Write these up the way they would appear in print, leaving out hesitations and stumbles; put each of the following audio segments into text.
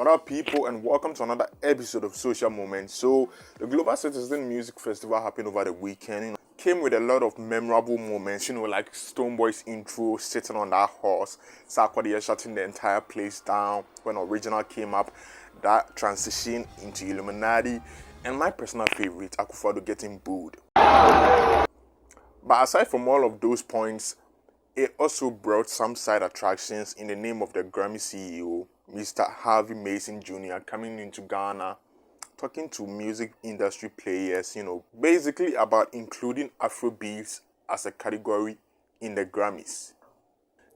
What up, people, and welcome to another episode of Social Moments. So, the Global Citizen Music Festival happened over the weekend. Came with a lot of memorable moments, like Stonebwoy's intro, sitting on that horse, Sarkodie shutting the entire place down when Original came up, that transition into Illuminati, and my personal favorite, Akufo-Addo getting booed. But aside from all of those points, it also brought some side attractions in the name of the Grammy CEO, Mr. Harvey Mason Jr., coming into Ghana, talking to music industry players, basically about including Afrobeats as a category in the Grammys.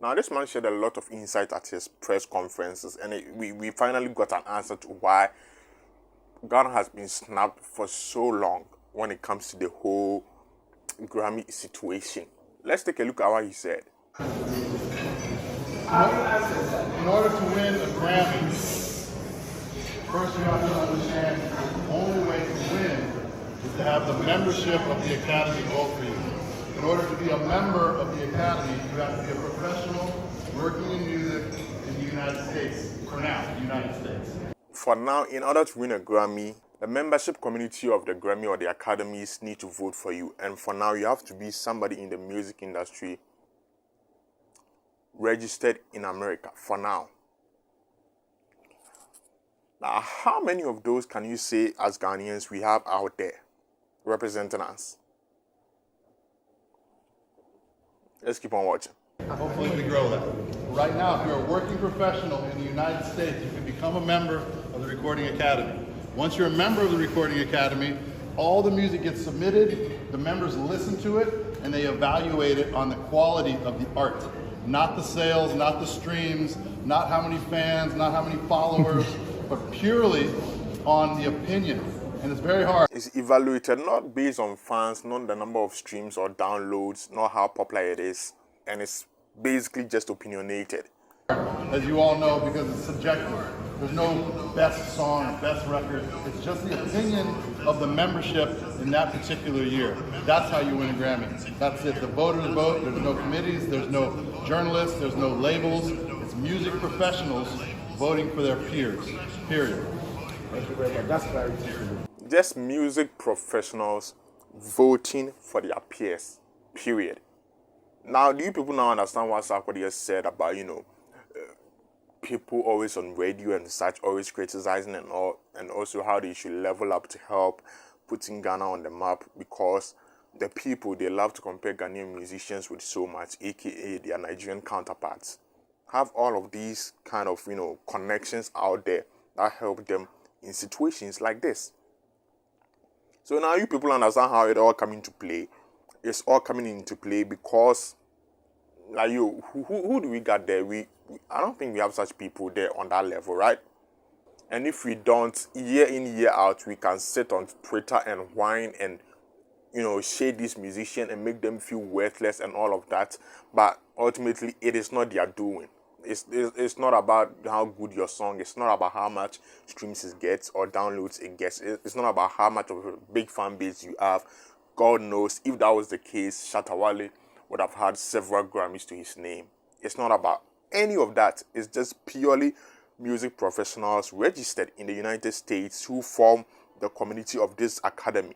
Now, this man shared a lot of insight at his press conferences, and we finally got an answer to why Ghana has been snubbed for so long when it comes to the whole Grammy situation. Let's take a look at what he said. In order to win a Grammy, first you have to understand the only way to win is to have the membership of the Academy vote for you. In order to be a member of the Academy, you have to be a professional working in music in the United States. For now, the United States. For now, in order to win a Grammy, the membership community of the Grammy or the academies need to vote for you. And for now, you have to be somebody in the music industry registered in America, for now. Now, how many of those can you say as Ghanaians we have out there representing us? Let's keep on watching. Hopefully we grow that. Right now, if you're a working professional in the United States, you can become a member of the Recording Academy. Once you're a member of the Recording Academy, all the music gets submitted, the members listen to it, and they evaluate it on the quality of the art. Not the sales, not the streams, not how many fans, not how many followers, but purely on the opinion. And it's very hard. It's evaluated not based on fans, not the number of streams or downloads, not how popular it is, and it's basically just opinionated. As you all know, because it's subjective. There's no best song, best record. It's just the opinion of the membership in that particular year. That's how you win a Grammy. That's it. The voters vote. There's no committees. There's no journalists. There's no labels. It's music professionals voting for their peers. Period. That's very Just music professionals voting for their peers. Period. Now, do you people now understand what Sarkodie said about, people always on radio and such, always criticizing and all, and also how they should level up to help putting Ghana on the map, because the people, they love to compare Ghanaian musicians with so much, aka their Nigerian counterparts, have all of these kind of, connections out there that help them in situations like this. So now you people understand how it all coming into play. It's all coming into play because, like, who do we got there? I don't think we have such people there on that level, right? And if we don't, year in, year out, we can sit on Twitter and whine and, shade these musicians and make them feel worthless and all of that. But ultimately, it is not their doing. It's not about how good your song is. It's not about how much streams it gets or downloads it gets. It's not about how much of a big fan base you have. God knows, if that was the case, Shatta Wale would have had several Grammys to his name. It's not about any of that. It's just purely music professionals registered in the United States who form the community of this academy.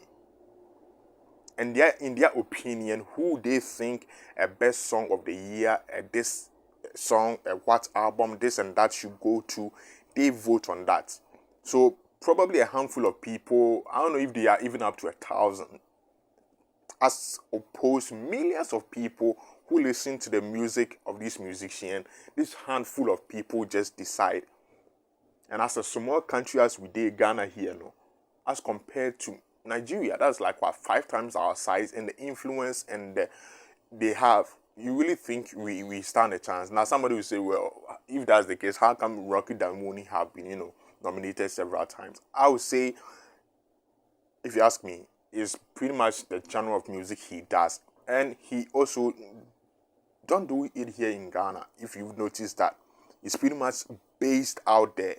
And in their opinion, who they think a best song of the year, this song, what album, this and that should go to, they vote on that. So probably a handful of people, I don't know if they are even up to 1,000, as opposed to millions of people who listen to the music of this musician. This handful of people just decide. And as a small country as we did, Ghana here, as compared to Nigeria, that's like 5 times our size, and the influence and they have, you really think we stand a chance? Now somebody will say, well, if that's the case, how come Rocky Damoni have been, nominated several times? I would say, if you ask me, it's pretty much the genre of music he does. And he also don't do it here in Ghana, if you've noticed that. It's pretty much based out there.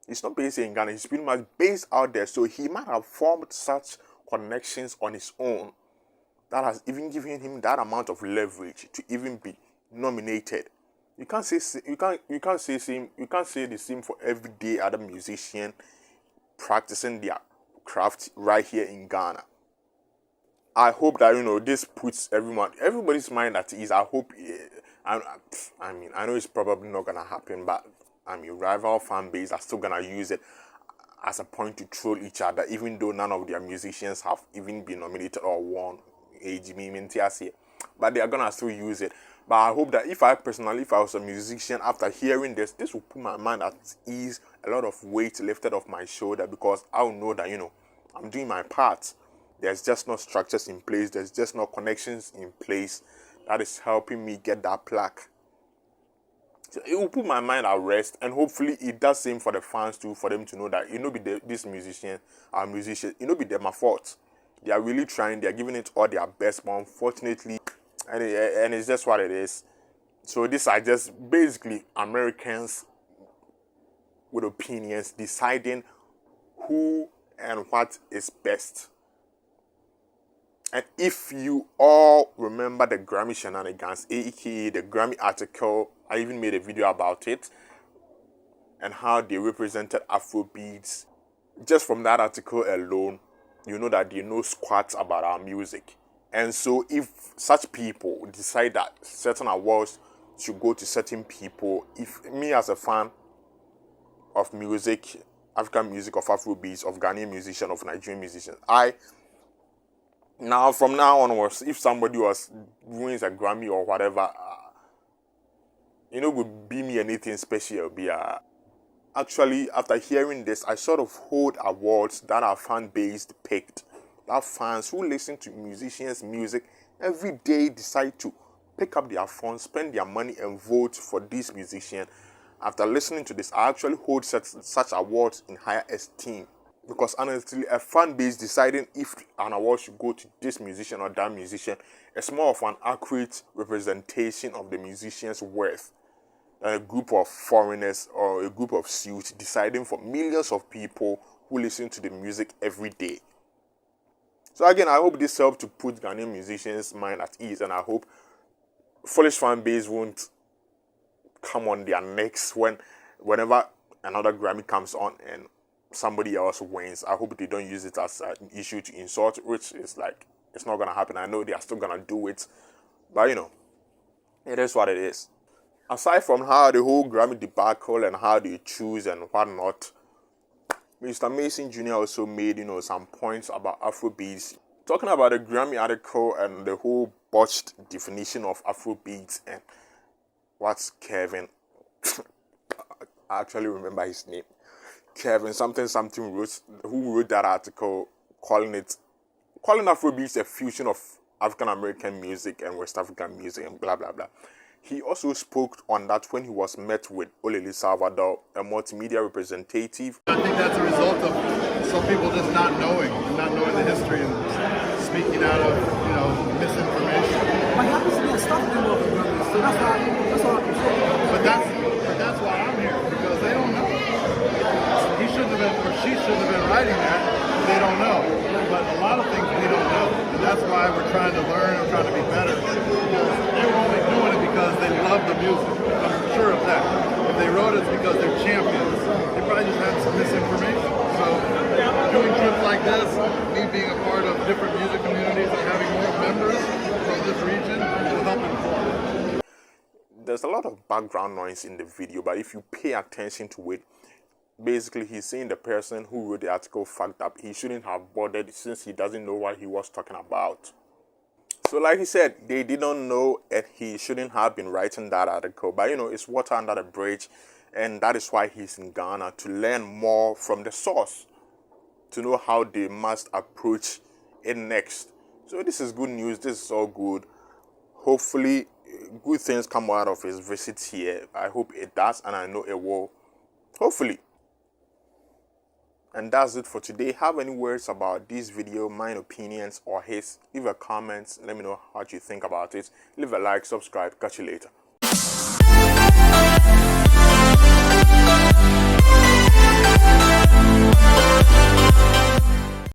It's not based in Ghana, it's pretty much based out there. So he might have formed such connections on his own that has even given him that amount of leverage to even be nominated. You can't say the same for everyday other musician practicing their craft right here in Ghana. I hope that this puts everybody's mind at ease. I hope. I know it's probably not gonna happen, but rival fan base are still gonna use it as a point to troll each other, even though none of their musicians have even been nominated or won but they are gonna still use it. But I hope that if I was a musician, after hearing this will put my mind at ease, a lot of weight lifted off my shoulder, because I'll know that I'm doing my part. There's just no structures in place, there's just no connections in place that is helping me get that plaque. So it will put my mind at rest, and hopefully it does same for the fans too, for them to know that this musician, our musicians, be their fault. They are really trying, they are giving it all their best, but unfortunately, and it's just what it is. So these are just basically Americans with opinions deciding who and what is best. And if you all remember the Grammy shenanigans, aka the Grammy article, I even made a video about it, and how they represented Afrobeats. Just from that article alone, you know that they know squats about our music. And so if such people decide that certain awards should go to certain people, if me as a fan of music, African music, of Afrobeats, of Ghanaian musician, of Nigerian musicians, from now onwards, if somebody wins a Grammy or whatever, would be me anything special. Actually, after hearing this, I sort of hold awards that are fan-based picked. That fans who listen to musicians' music every day decide to pick up their phone, spend their money, and vote for this musician. After listening to this, I actually hold such awards in higher esteem. Because honestly, a fan base deciding if an award should go to this musician or that musician is more of an accurate representation of the musician's worth than a group of foreigners or a group of suits deciding for millions of people who listen to the music every day. So again, I hope this helped to put Ghanaian musicians' mind at ease, and I hope foolish fan base won't come on their necks whenever another Grammy comes on and somebody else wins. I hope they don't use it as an issue to insult, which is like, it's not gonna happen. I know they are still gonna do it, but it is what it is. Aside from how the whole Grammy debacle and how they choose and whatnot, Mr. Mason Jr. also made some points about Afrobeats, talking about the Grammy article and the whole botched definition of Afrobeats and what's Kevin. I actually remember his name. Kevin something wrote, who wrote that article, calling Afrobeats a fusion of African American music and West African music and blah blah blah. He also spoke on that when he was met with Olele Salvador, a multimedia representative. I think that's a result of some people just not knowing the history and speaking out of misinformation. But he happens to be a staff member of the Grammy, so that's all I can say. But that's why I'm here, because they don't know. He shouldn't have been, or she shouldn't have been writing that. They don't know. But a lot of things we don't know, and that's why we're trying to learn and trying to be better. They were only doing it because they love the music. I'm sure of that. If they wrote it, it's because they're champions. They probably just had some misinformation. So doing trips like this, me being a part of different music communities and having more members from this region will help inform. There's a lot of background noise in the video, but if you pay attention to it, basically he's saying the person who wrote the article fucked up. He shouldn't have bothered since he doesn't know what he was talking about. So like he said, they didn't know, and he shouldn't have been writing that article. But it's water under the bridge, and that is why he's in Ghana, to learn more from the source, to know how they must approach it next. So this is good news. This is all good. Hopefully good things come out of his visit here. I hope it does, and I know it will. Hopefully. And that's it for today. Have any words about this video, my opinions or his? Leave a comment. Let me know what you think about it. Leave a like, subscribe. Catch you later.